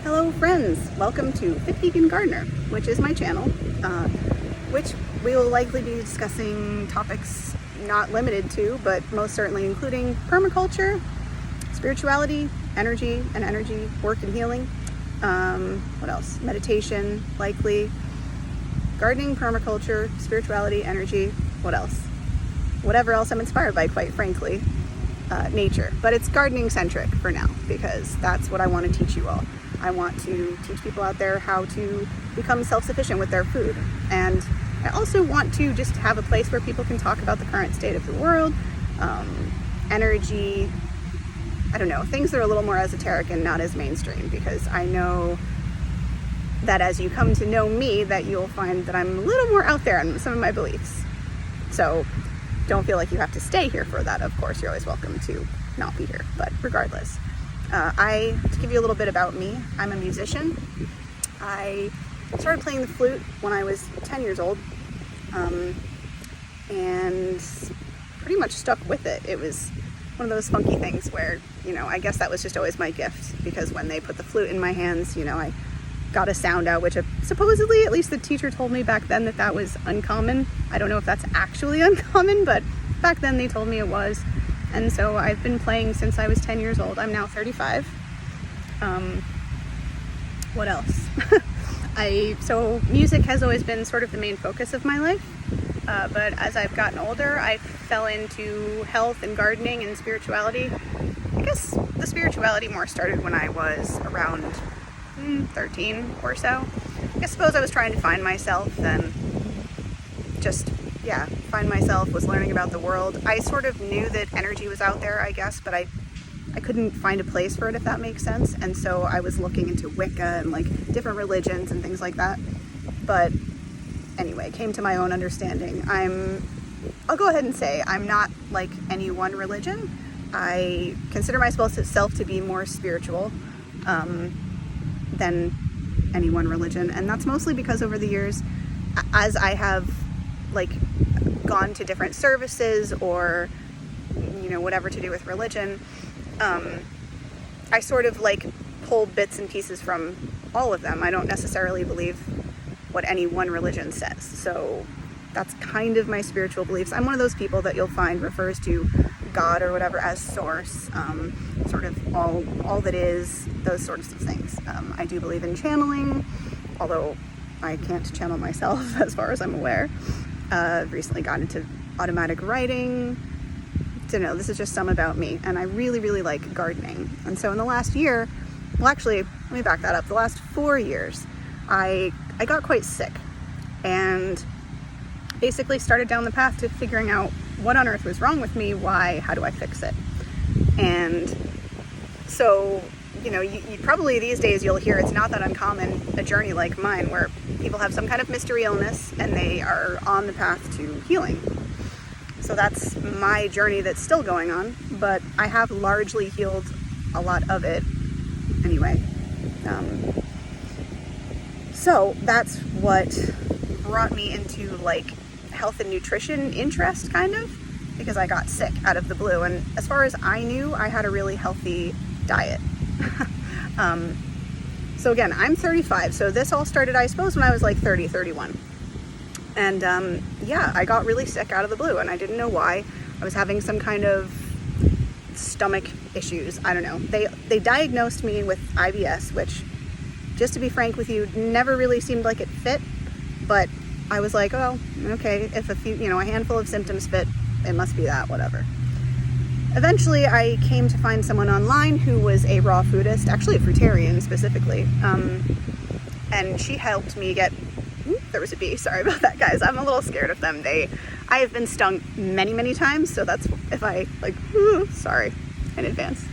Hello friends, welcome to Fit Vegan Gardener, which is my channel, which we will likely be discussing topics not limited to, but most certainly including permaculture, spirituality, energy and energy work and healing, what else? Meditation, likely, gardening, permaculture, spirituality, energy, what else? Whatever else I'm inspired by, quite frankly, nature. But it's gardening centric for now, because that's what I want to teach you all. I want to teach people out there how to become self-sufficient with their food. And I also want to just have a place where people can talk about the current state of the world, energy, I don't know, things that are a little more esoteric and not as mainstream, because I know that as you come to know me, that you'll find that I'm a little more out there on some of my beliefs. So don't feel like you have to stay here for that. Of course, you're always welcome to not be here, but regardless. To give you a little bit about me, I'm a musician. I started playing the flute when I was 10 years old, and pretty much stuck with it. It was one of those funky things where, I guess that was just always my gift, because when they put the flute in my hands, I got a sound out, which supposedly, at least the teacher told me back then, that was uncommon. I don't know if that's actually uncommon, but back then they told me it was. And so I've been playing since I was 10 years old. I'm now 35. What else? So music has always been sort of the main focus of my life. But as I've gotten older, I fell into health and gardening and spirituality. I guess the spirituality more started when I was around 13 or so. I suppose I was trying to find myself and find myself, was learning about the world. I sort of knew that energy was out there, I guess, but I couldn't find a place for it, if that makes sense. And so I was looking into Wicca and different religions and things like that. But anyway, came to my own understanding. I'll go ahead and say I'm not like any one religion. I consider myself to be more spiritual than any one religion. And that's mostly because over the years, as I have gone to different services or whatever to do with religion, I sort of pull bits and pieces from all of them. I don't necessarily believe what any one religion says, so that's kind of my spiritual beliefs. I'm one of those people that you'll find refers to God or whatever as source, sort of all that is, those sorts of things. I do believe in channeling, although I can't channel myself as far as I'm aware. I've recently gotten into automatic writing. Don't know, this is just some about me, and I really, really like gardening. And so in the last year, well actually, let me back that up. The last 4 years, I got quite sick, and basically started down the path to figuring out what on earth was wrong with me, why, how do I fix it? And so, you probably these days you'll hear it's not that uncommon, a journey like mine, where people have some kind of mystery illness and they are on the path to healing. So that's my journey that's still going on, but I have largely healed a lot of it anyway. So that's what brought me into health and nutrition interest, kind of, because I got sick out of the blue. And as far as I knew, I had a really healthy diet. So again, I'm 35, so this all started, I suppose, when I was 30, 31. And I got really sick out of the blue, and I didn't know why. I was having some kind of stomach issues. I don't know. They diagnosed me with IBS, which, just to be frank with you, never really seemed like it fit. But I was like, oh, okay, if a handful of symptoms fit, it must be that, whatever. Eventually, I came to find someone online who was a raw foodist, actually a fruitarian specifically, and she helped me get. There was a bee. Sorry about that, guys. I'm a little scared of them. I have been stung many, many times, so that's if I sorry in advance.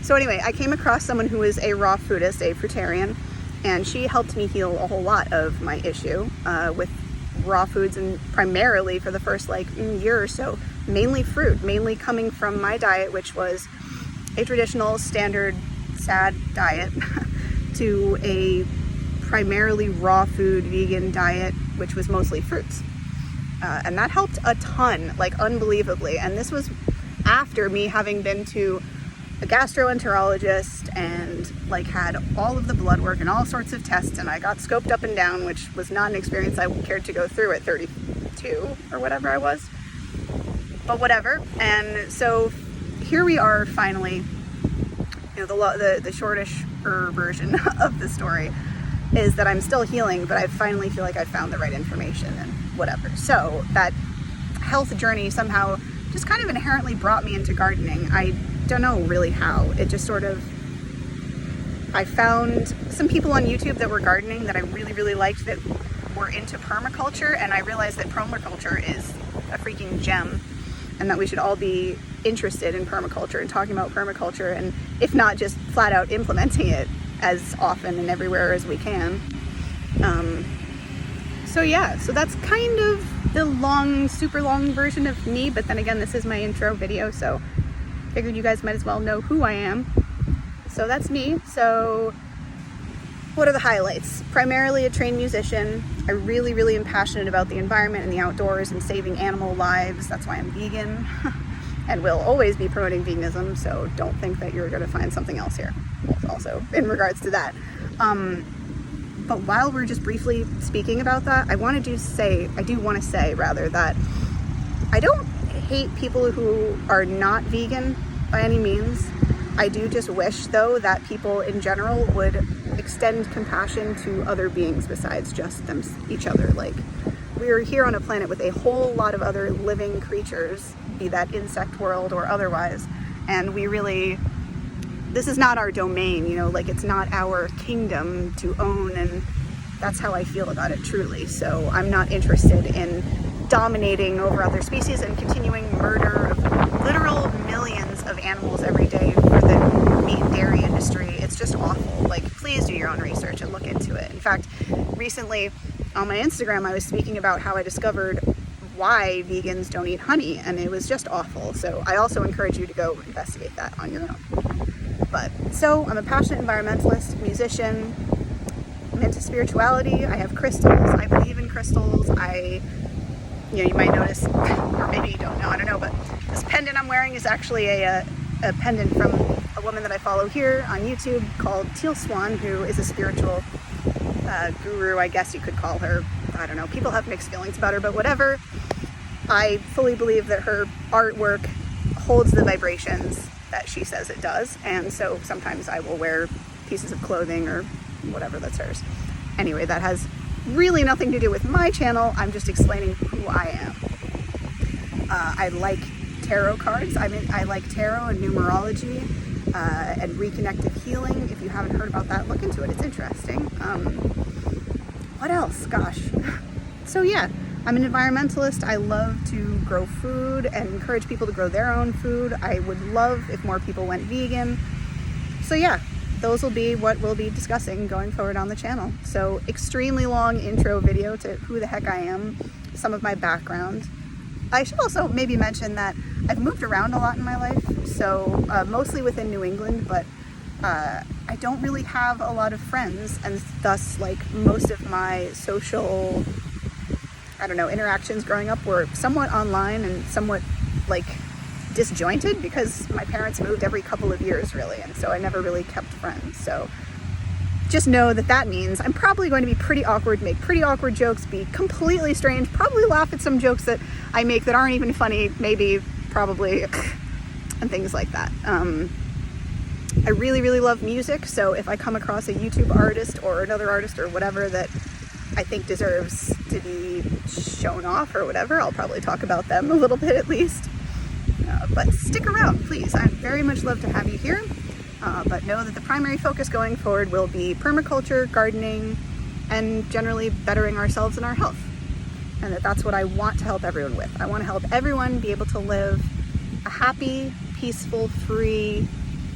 So anyway, I came across someone who was a raw foodist, a fruitarian, and she helped me heal a whole lot of my issue with raw foods, and primarily for the first year or so, mainly fruit, mainly coming from my diet, which was a traditional standard SAD diet, to a primarily raw food vegan diet, which was mostly fruits. And that helped a ton, unbelievably. And this was after me having been to a gastroenterologist and like had all of the blood work and all sorts of tests, and I got scoped up and down, which was not an experience I cared to go through at 32 or whatever I was, but whatever. And so here we are finally. You know, the shortish version of the story is that I'm still healing, but I finally feel like I found the right information and whatever. So that health journey somehow just kind of inherently brought me into gardening. I don't know really how. It just sort of, I found some people on YouTube that were gardening that I really, really liked that were into permaculture, and I realized that permaculture is a freaking gem, and that we should all be interested in permaculture and talking about permaculture, and if not just flat out implementing it as often and everywhere as we can. So yeah, so that's kind of the long, super long version of me, but then again, this is my intro video, so figured you guys might as well know who I am. So that's me. So what are the highlights? Primarily a trained musician. I really, really am passionate about the environment and the outdoors and saving animal lives. That's why I'm vegan and will always be promoting veganism, so don't think that you're gonna find something else here. Also, in regards to that. But while we're just briefly speaking about that, I do want to say that I don't hate people who are not vegan by any means. I do just wish, though, that people in general would extend compassion to other beings besides just each other. Like, we're here on a planet with a whole lot of other living creatures, be that insect world or otherwise, and this is not our domain, you know, like it's not our kingdom to own, and that's how I feel about it truly. So I'm not interested in dominating over other species and continuing murder of literal millions of animals every day for the meat and dairy industry. It's just awful. Like, please do your own research and look into it. In fact, recently on my Instagram, I was speaking about how I discovered why vegans don't eat honey, and it was just awful. So I also encourage you to go investigate that on your own. But so I'm a passionate environmentalist, musician. I'm into spirituality. I have crystals. I believe in crystals. You might notice, or maybe you don't know, I don't know, but this pendant I'm wearing is actually a pendant from a woman that I follow here on YouTube called Teal Swan, who is a spiritual guru, I guess you could call her. I don't know. People have mixed feelings about her, but whatever. I fully believe that her artwork holds the vibrations that she says it does, and so sometimes I will wear pieces of clothing or whatever that's hers. Anyway, that has really nothing to do with my channel. I'm just explaining who I am. I like tarot cards. I like tarot and numerology and reconnective healing. If you haven't heard about that, look into it. It's interesting. What else? Gosh. So yeah, I'm an environmentalist. I love to grow food and encourage people to grow their own food. I would love if more people went vegan. So yeah, those will be what we'll be discussing going forward on the channel. So extremely long intro video to who the heck I am, some of my background. I should also maybe mention that I've moved around a lot in my life, so mostly within New England, but I don't really have a lot of friends, and thus like most of my social, I don't know, interactions growing up were somewhat online and somewhat like disjointed because my parents moved every couple of years really, and so I never really kept friends. So just know that means I'm probably going to be pretty awkward, make pretty awkward jokes, be completely strange, probably laugh at some jokes that I make that aren't even funny, maybe, probably, and things like that. I really, really love music, so if I come across a YouTube artist or another artist or whatever that I think deserves to be shown off or whatever, I'll probably talk about them a little bit at least. But stick around, please. I'd very much love to have you here. But know that the primary focus going forward will be permaculture, gardening, and generally bettering ourselves and our health. And that's what I want to help everyone with. I want to help everyone be able to live a happy, peaceful, free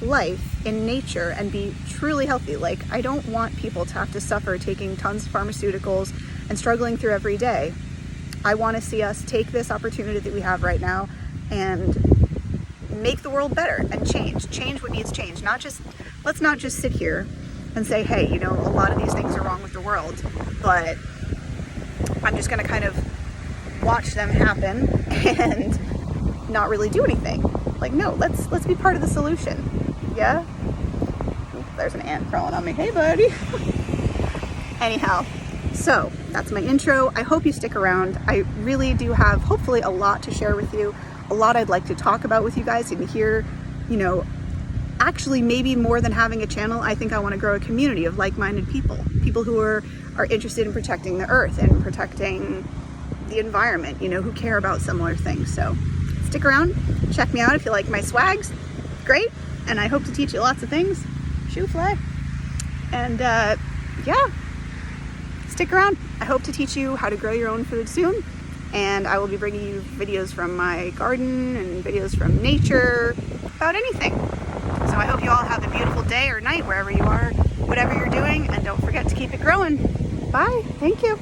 life in nature and be truly healthy. Like, I don't want people to have to suffer taking tons of pharmaceuticals and struggling through every day. I want to see us take this opportunity that we have right now and make the world better and change what needs change. Let's not just sit here and say, hey, you know, a lot of these things are wrong with the world, but I'm just going to kind of watch them happen and not really do anything. Like, no, let's be part of the solution. ya. Oop, there's an ant crawling on me. Hey, buddy. Anyhow, so that's my intro. I hope you stick around. I really do have, hopefully, a lot to share with you, a lot I'd like to talk about with you guys and hear, you know, actually maybe more than having a channel, I think I want to grow a community of like-minded people who are interested in protecting the earth and protecting the environment, you know, who care about similar things. So stick around, check me out if you like my swags. Great. And I hope to teach you lots of things. Shoe fly. And yeah, stick around. I hope to teach you how to grow your own food soon. And I will be bringing you videos from my garden and videos from nature, about anything. So I hope you all have a beautiful day or night wherever you are, whatever you're doing, and don't forget to keep it growing. Bye. Thank you.